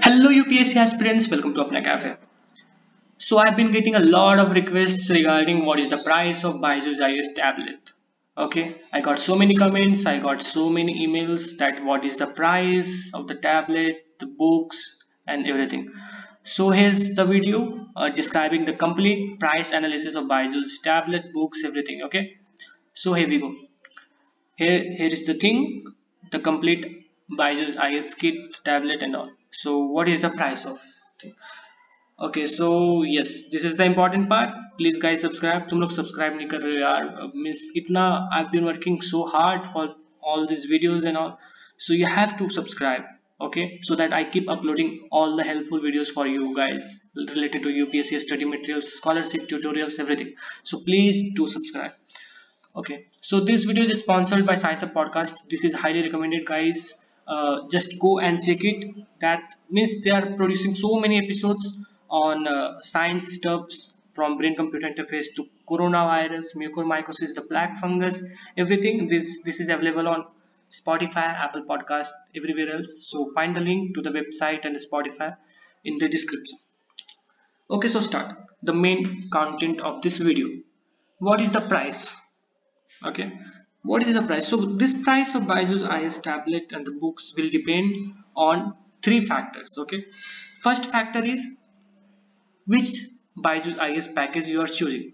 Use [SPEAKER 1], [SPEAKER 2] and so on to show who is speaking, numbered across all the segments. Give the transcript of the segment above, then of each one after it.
[SPEAKER 1] Hello UPSC aspirants, welcome to Unacademy. So I've been getting a lot of requests regarding what is the price of Byjus IAS Tablet. Okay, I got so many comments, I got so many emails that what is the price of the tablet, the books and everything. So here's the video describing the complete price analysis of Byjus Tablet, books, everything. Okay, so here we go. Here is the thing, the complete Byjus IAS kit, tablet and all. So what is the price of thing? Okay, so yes, this is the important part. Please guys subscribe. तुम लोग subscribe नहीं कर रहे हो यार. Means इतना I've been working so hard for all these videos and all. So you have to subscribe. Okay, so that I keep uploading all the helpful videos for you guys related to UPSC study materials, scholarship, tutorials, everything. So please do subscribe. Okay, so this video is sponsored by Science Up Podcast. This is highly recommended, guys. Just go and check it. That means they are producing so many episodes on science stuffs, from brain computer interface to coronavirus, mucormycosis, the black fungus, everything. This is available on Spotify, Apple Podcast, everywhere else. So find the link to the website and the Spotify in the description. Okay, so start the main content of this video. What is the price? Okay, what is the price? So this price of Byjus IAS Tablet and the books will depend on three factors. Okay, first factor is which Byjus IAS package you are choosing.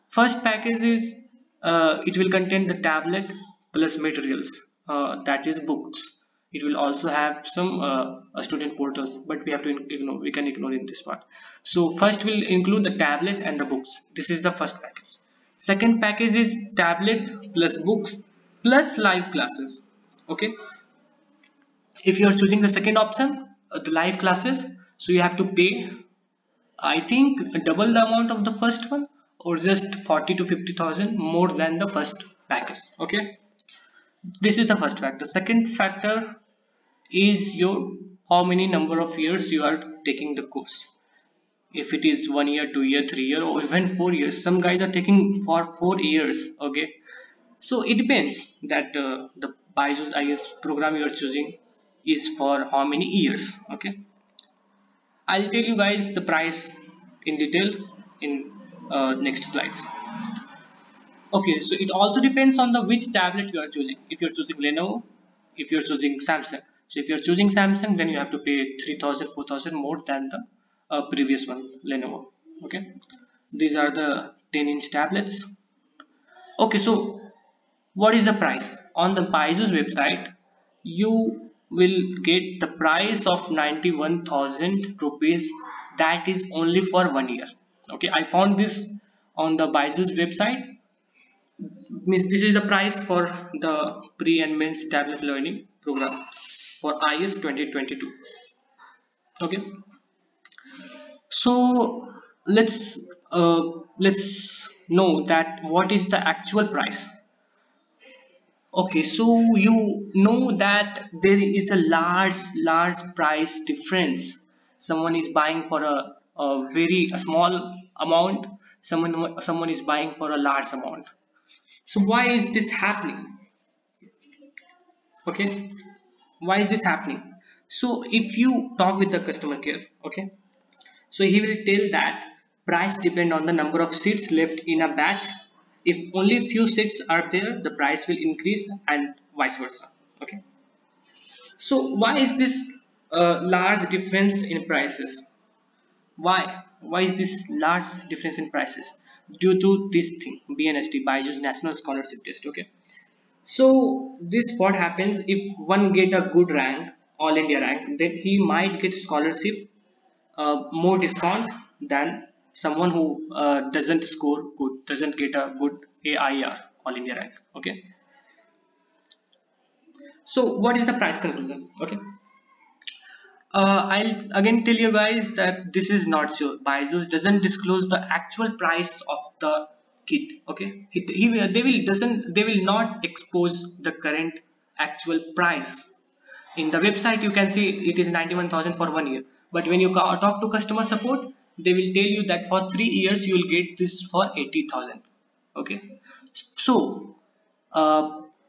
[SPEAKER 1] First package is it will contain the tablet plus materials, that is books. It will also have some student portals, but we have to ignore, we can ignore in this part. So first will include the tablet and the books. This is the first package. Second package is tablet plus books plus live classes. Okay, if you are choosing the second option, the live classes, so you have to pay, I think, double the amount of the first one, or just 40 to 50,000 more than the first package. Okay, this is the first factor. Second factor is your how many number of years you are taking the course. If it is 1 year, 2 year, 3 year, or even 4 years, some guys are taking for 4 years. Okay, so it depends that the Byjus IAS program you are choosing is for how many years. Okay, I'll tell you guys the price in detail in next slides. Okay, so it also depends on the which tablet you are choosing. If you're choosing Lenovo, if you're choosing Samsung. So if you're choosing Samsung, then you have to pay 3,000, 4,000 more than the previous one, Lenovo. Okay, these are the 10-inch tablets. Okay, so what is the price? On the Byjus website, you will get the price of 91,000 rupees. That is only for 1 year. Okay, I found this on the Byjus website. Means this is the price for the pre and mains tablet learning program for IAS 2022. Okay, so let's know that what is the actual price. Okay, so you know that there is a large price difference. Someone is buying for a very small amount, someone is buying for a large amount. So why is this happening? Okay, why is this happening? So if you talk with the customer care, okay, so he will tell that price depend on the number of seats left in a batch. If only few seats are there, the price will increase, and vice versa. Okay, so why is this large difference in prices? Why is this large difference in prices? Due to this thing, BNST, Byjus National Scholarship Test. Okay, so this what happens if one get a good rank, all India rank, then he might get scholarship more discount than someone who doesn't score good, doesn't get a good AIR, all India rank. Okay, so what is the price conclusion? Okay, I'll again tell you guys that this is not sure. Byjus doesn't disclose the actual price of the kit. Okay, they will not expose the current actual price. In the website you can see it is 91,000 for 1 year, but when you talk to customer support, they will tell you that for 3 years you will get this for 80,000. Okay, so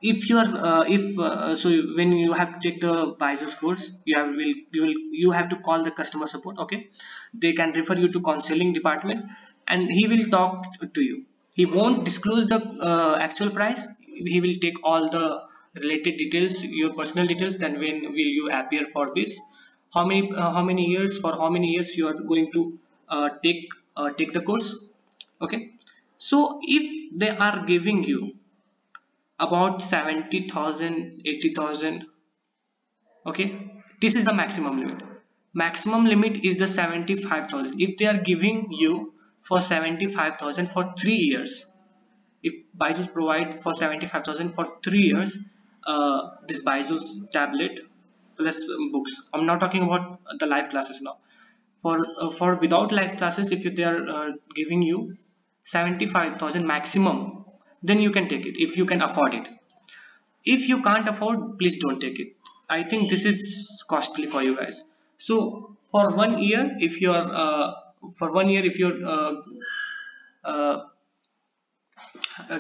[SPEAKER 1] if you are so when you have to take the Byjus course, you have to call the customer support. Okay, they can refer you to counseling department, and he will talk to you. He won't disclose the actual price. He will take all the related details, your personal details. Then when will you appear for this, how many years, for how many years you are going to take the course. Okay, so if they are giving you about 70,000, 80,000, okay, this is the maximum limit. Maximum limit is the 75,000. If they are giving you for 75,000 for 3 years, if Byjus provide for 75,000 for 3 years, this Byjus tablet plus books. I'm not talking about the live classes now. For without live classes, if they are giving you 75,000 maximum, then you can take it if you can afford it. If you can't afford, please don't take it. I think this is costly for you guys. So for 1 year, if you're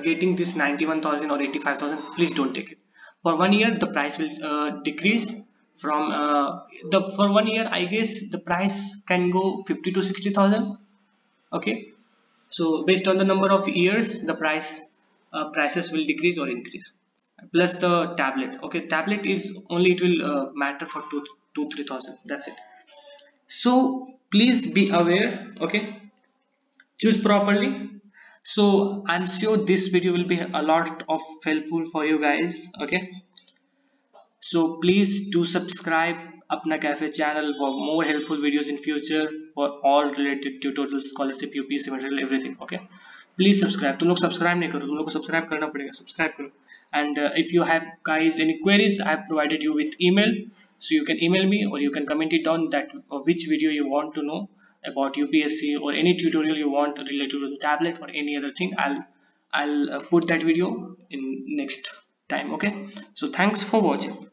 [SPEAKER 1] getting this 91,000 or 85,000, please don't take it. For 1 year, the price will decrease from for 1 year. I guess the price can go 50 to 60,000. Okay, so based on the number of years, the prices will decrease or increase. Plus the tablet. Okay, tablet is only, it will matter for 3,000. That's it. So please be aware. Okay, choose properly. So I'm sure this video will be a lot of helpful for you guys. Okay, so please do subscribe अपना cafe channel for more helpful videos in future for all related tutorials, scholarship, UPSC material, everything. Okay, please subscribe. तुम लोग subscribe नहीं करो, तुम लोग को subscribe करना पड़ेगा. Subscribe करो. And if you have guys any queries, I have provided you with email, so you can email me or you can comment it down that which video you want to know about UPSC or any tutorial you want related to the tablet or any other thing. I'll put that video in next time. Okay, so thanks for watching.